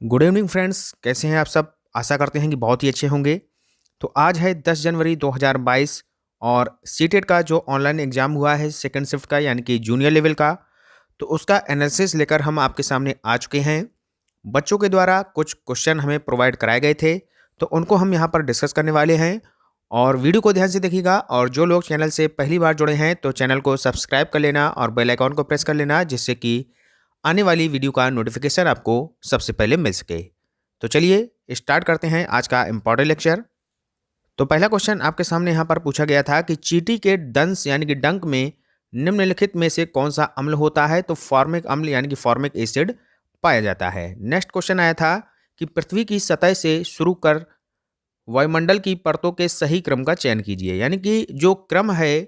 Good evening friends, कैसे हैं आप सब। आशा करते हैं कि बहुत ही अच्छे होंगे। तो आज है 10 जनवरी 2022 और सीटेट का जो ऑनलाइन एग्ज़ाम हुआ है सेकंड शिफ्ट का, यानी कि जूनियर लेवल का, तो उसका एनालिसिस लेकर हम आपके सामने आ चुके हैं। बच्चों के द्वारा कुछ क्वेश्चन हमें प्रोवाइड कराए गए थे, तो उनको हम यहाँ पर डिस्कस करने वाले हैं। और वीडियो को ध्यान से देखिएगा, और जो लोग चैनल से पहली बार जुड़े हैं तो चैनल को सब्सक्राइब कर लेना और बेल आइकॉन को प्रेस कर लेना, जिससे कि आने वाली वीडियो का नोटिफिकेशन आपको सबसे पहले मिल सके। तो चलिए स्टार्ट करते हैं आज का इम्पॉर्टेंट लेक्चर। तो पहला क्वेश्चन आपके सामने यहाँ पर पूछा गया था कि चींटी के दंश यानी कि डंक में निम्नलिखित में से कौन सा अम्ल होता है। तो फॉर्मिक अम्ल यानी कि फॉर्मिक एसिड पाया जाता है। नेक्स्ट क्वेश्चन आया था कि पृथ्वी की सतह से शुरू कर वायुमंडल की परतों के सही क्रम का चयन कीजिए, यानी कि जो क्रम है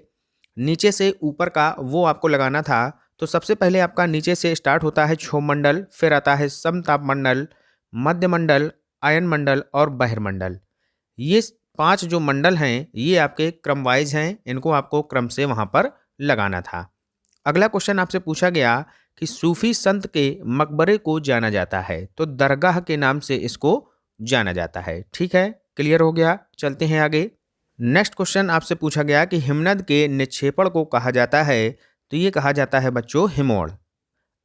नीचे से ऊपर का वो आपको लगाना था। तो सबसे पहले आपका नीचे से स्टार्ट होता है क्षोभमंडल, फिर आता है समतापमंडल, मध्यमंडल, आयनमंडल और बहिर्मंडल। ये 5 जो मंडल हैं ये आपके क्रम वाइज हैं, इनको आपको क्रम से वहाँ पर लगाना था। अगला क्वेश्चन आपसे पूछा गया कि सूफी संत के मकबरे को जाना जाता है, तो दरगाह के नाम से इसको जाना जाता है। ठीक है, क्लियर हो गया। चलते हैं आगे। नेक्स्ट क्वेश्चन आपसे पूछा गया कि हिमनद के निक्षेपण को कहा जाता है, तो ये कहा जाता है बच्चों हिमोड़।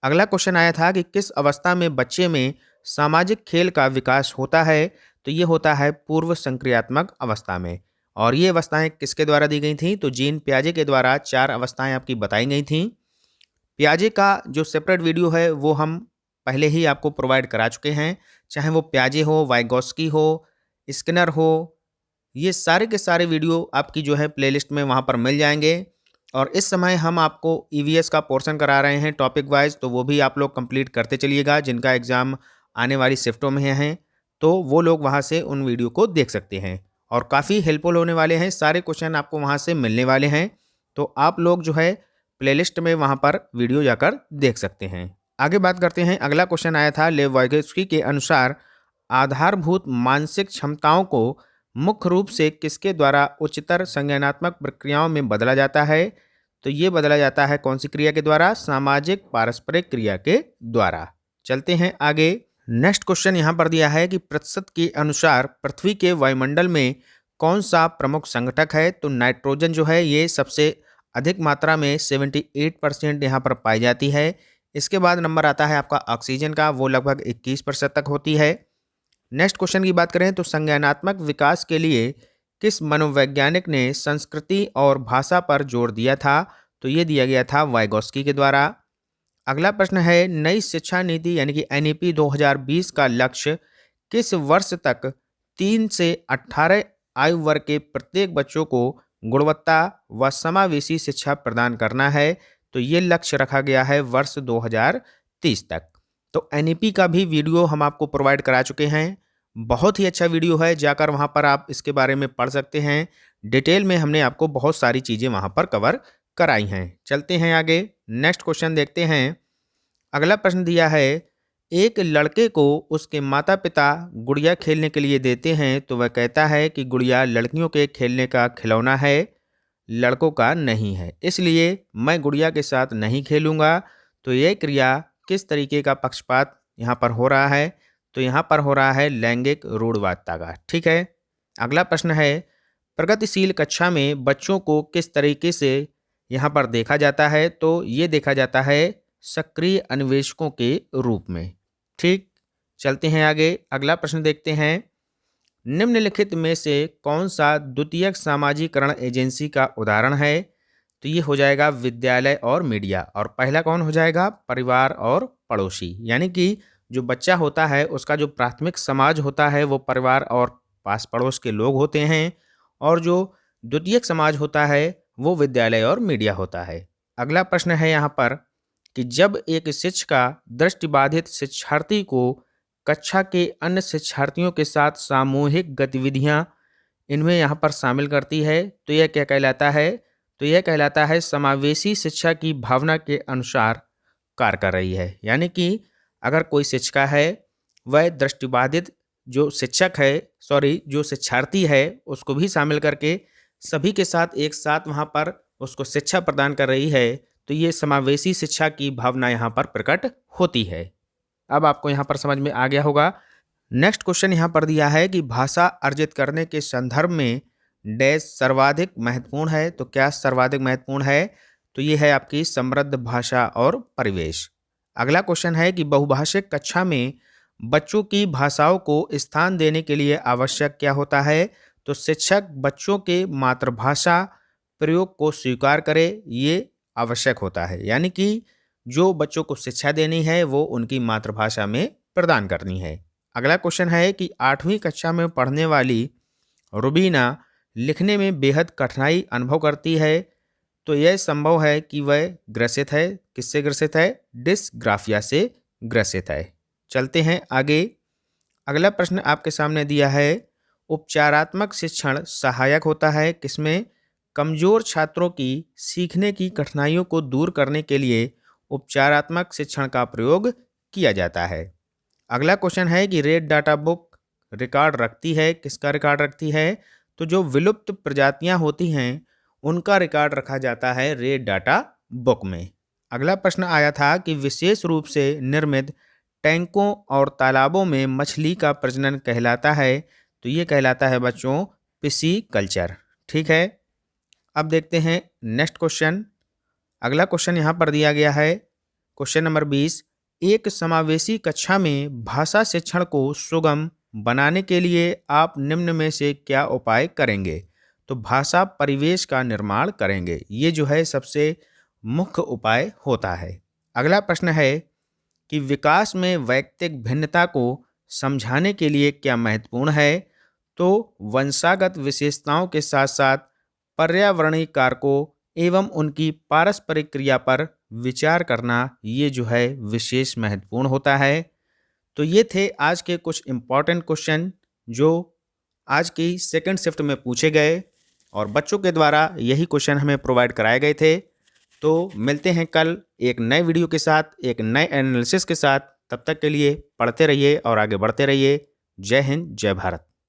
अगला क्वेश्चन आया था कि किस अवस्था में बच्चे में सामाजिक खेल का विकास होता है, तो ये होता है पूर्व संक्रियात्मक अवस्था में। और ये अवस्थाएं किसके द्वारा दी गई थी, तो जीन पियाजे के द्वारा 4 अवस्थाएं आपकी बताई गई थी। पियाजे का जो सेपरेट वीडियो है वो हम पहले ही आपको प्रोवाइड करा चुके हैं, चाहे वो पियाजे हो, वाइगोस्की हो, स्किनर हो, ये सारे के सारे वीडियो आपकी जो है प्लेलिस्ट में वहाँ पर मिल जाएंगे। और इस समय हम आपको ईवीएस का पोर्शन करा रहे हैं टॉपिक वाइज, तो वो भी आप लोग कंप्लीट करते चलिएगा। जिनका एग्ज़ाम आने वाली शिफ्टों में हैं तो वो लोग वहाँ से उन वीडियो को देख सकते हैं, और काफ़ी हेल्पफुल होने वाले हैं। सारे क्वेश्चन आपको वहाँ से मिलने वाले हैं, तो आप लोग जो है प्लेलिस्ट में वहाँ पर वीडियो जाकर देख सकते हैं। आगे बात करते हैं। अगला क्वेश्चन आया था लेव वाइगोत्स्की के अनुसार आधारभूत मानसिक क्षमताओं को मुख्य रूप से किसके द्वारा उच्चतर संज्ञानात्मक प्रक्रियाओं में बदला जाता है, तो ये बदला जाता है कौन सी क्रिया के द्वारा, सामाजिक पारस्परिक क्रिया के द्वारा। चलते हैं आगे। नेक्स्ट क्वेश्चन यहाँ पर दिया है कि प्रतिशत के अनुसार पृथ्वी के वायुमंडल में कौन सा प्रमुख संघटक है, तो नाइट्रोजन जो है ये सबसे अधिक मात्रा में 78% यहाँ पर पाई जाती है। इसके बाद नंबर आता है आपका ऑक्सीजन का, वो लगभग 21% तक होती है। नेक्स्ट क्वेश्चन की बात करें तो संज्ञानात्मक विकास के लिए किस मनोवैज्ञानिक ने संस्कृति और भाषा पर जोर दिया था, तो ये दिया गया था वाइगोस्की के द्वारा। अगला प्रश्न है नई शिक्षा नीति यानी कि एनईपी 2020 का लक्ष्य किस वर्ष तक 3 से 18 आयु वर्ग के प्रत्येक बच्चों को गुणवत्ता व समावेशी शिक्षा प्रदान करना है, तो ये लक्ष्य रखा गया है वर्ष 2030 तक। तो एनईपी का भी वीडियो हम आपको प्रोवाइड करा चुके हैं, बहुत ही अच्छा वीडियो है, जाकर वहाँ पर आप इसके बारे में पढ़ सकते हैं। डिटेल में हमने आपको बहुत सारी चीज़ें वहाँ पर कवर कराई हैं। चलते हैं आगे। नेक्स्ट क्वेश्चन देखते हैं। अगला प्रश्न दिया है एक लड़के को उसके माता पिता गुड़िया खेलने के लिए देते हैं, तो वह कहता है कि गुड़िया लड़कियों के खेलने का खिलौना है, लड़कों का नहीं है, इसलिए मैं गुड़िया के साथ नहीं खेलूँगा। तो यह क्रिया किस तरीके का पक्षपात यहाँ पर हो रहा है, तो यहाँ पर हो रहा है लैंगिक रूढ़वादिता का। ठीक है। अगला प्रश्न है प्रगतिशील कक्षा में बच्चों को किस तरीके से यहाँ पर देखा जाता है, तो ये देखा जाता है सक्रिय अन्वेषकों के रूप में। ठीक, चलते हैं आगे। अगला प्रश्न देखते हैं। निम्नलिखित में से कौन सा द्वितीयक सामाजिकरण एजेंसी का उदाहरण है, तो ये हो जाएगा विद्यालय और मीडिया। और पहला कौन हो जाएगा, परिवार और पड़ोसी। यानी कि जो बच्चा होता है उसका जो प्राथमिक समाज होता है वो परिवार और पास पड़ोस के लोग होते हैं, और जो द्वितीयक समाज होता है वो विद्यालय और मीडिया होता है। अगला प्रश्न है यहाँ पर कि जब एक शिक्षिका दृष्टिबाधित शिक्षार्थी को कक्षा के अन्य शिक्षार्थियों के साथ सामूहिक गतिविधियाँ इनमें यहाँ पर शामिल करती है, तो यह क्या कहलाता है, तो यह कहलाता है समावेशी शिक्षा की भावना के अनुसार कार्य कर रही है। यानी कि अगर कोई शिक्षिका है वह दृष्टिबाधित जो शिक्षक है जो शिक्षार्थी है उसको भी शामिल करके सभी के साथ एक साथ वहाँ पर उसको शिक्षा प्रदान कर रही है, तो ये समावेशी शिक्षा की भावना यहाँ पर प्रकट होती है। अब आपको यहाँ पर समझ में आ गया होगा। नेक्स्ट क्वेश्चन यहाँ पर दिया है कि भाषा अर्जित करने के संदर्भ में डैश सर्वाधिक महत्वपूर्ण है। तो क्या सर्वाधिक महत्वपूर्ण है? तो ये है आपकी समृद्ध भाषा और परिवेश। अगला क्वेश्चन है कि बहुभाषिक कक्षा में बच्चों की भाषाओं को स्थान देने के लिए आवश्यक क्या होता है? तो शिक्षक बच्चों के मातृभाषा प्रयोग को स्वीकार करे, ये आवश्यक होता है। यानी कि जो बच्चों को शिक्षा देनी है वो उनकी मातृभाषा में प्रदान करनी है। अगला क्वेश्चन है कि 8वीं कक्षा में पढ़ने वाली रुबीना लिखने में बेहद कठिनाई अनुभव करती है। तो यह संभव है कि वह ग्रसित है। किससे ग्रसित है? डिस्ग्राफिया से ग्रसित है। चलते हैं आगे। अगला प्रश्न आपके सामने दिया है, उपचारात्मक शिक्षण सहायक होता है किसमें? कमजोर छात्रों की सीखने की कठिनाइयों को दूर करने के लिए उपचारात्मक शिक्षण का प्रयोग किया जाता है। अगला क्वेश्चन है कि रेड डाटा बुक रिकॉर्ड रखती है। किसका रिकॉर्ड रखती है? तो जो विलुप्त प्रजातियां होती हैं उनका रिकॉर्ड रखा जाता है रेड डाटा बुक में। अगला प्रश्न आया था कि विशेष रूप से निर्मित टैंकों और तालाबों में मछली का प्रजनन कहलाता है। तो ये कहलाता है बच्चों पिसीकल्चर। ठीक है, अब देखते हैं नेक्स्ट क्वेश्चन। अगला क्वेश्चन यहाँ पर दिया गया है, क्वेश्चन नंबर 20, एक समावेशी कक्षा में भाषा शिक्षण को सुगम बनाने के लिए आप निम्न में से क्या उपाय करेंगे? तो भाषा परिवेश का निर्माण करेंगे। ये जो है सबसे मुख्य उपाय होता है। अगला प्रश्न है कि विकास में वैयक्तिक भिन्नता को समझाने के लिए क्या महत्वपूर्ण है? तो वंशागत विशेषताओं के साथ साथ पर्यावरणीय कारकों एवं उनकी पारस्परिक क्रिया पर विचार करना ये जो है विशेष महत्वपूर्ण होता है। तो ये थे आज के कुछ इम्पॉर्टेंट क्वेश्चन जो आज की सेकंड शिफ्ट में पूछे गए और बच्चों के द्वारा यही क्वेश्चन हमें प्रोवाइड कराए गए थे। तो मिलते हैं कल एक नए वीडियो के साथ, एक नए एनालिसिस के साथ। तब तक के लिए पढ़ते रहिए और आगे बढ़ते रहिए। जय हिंद, जय भारत।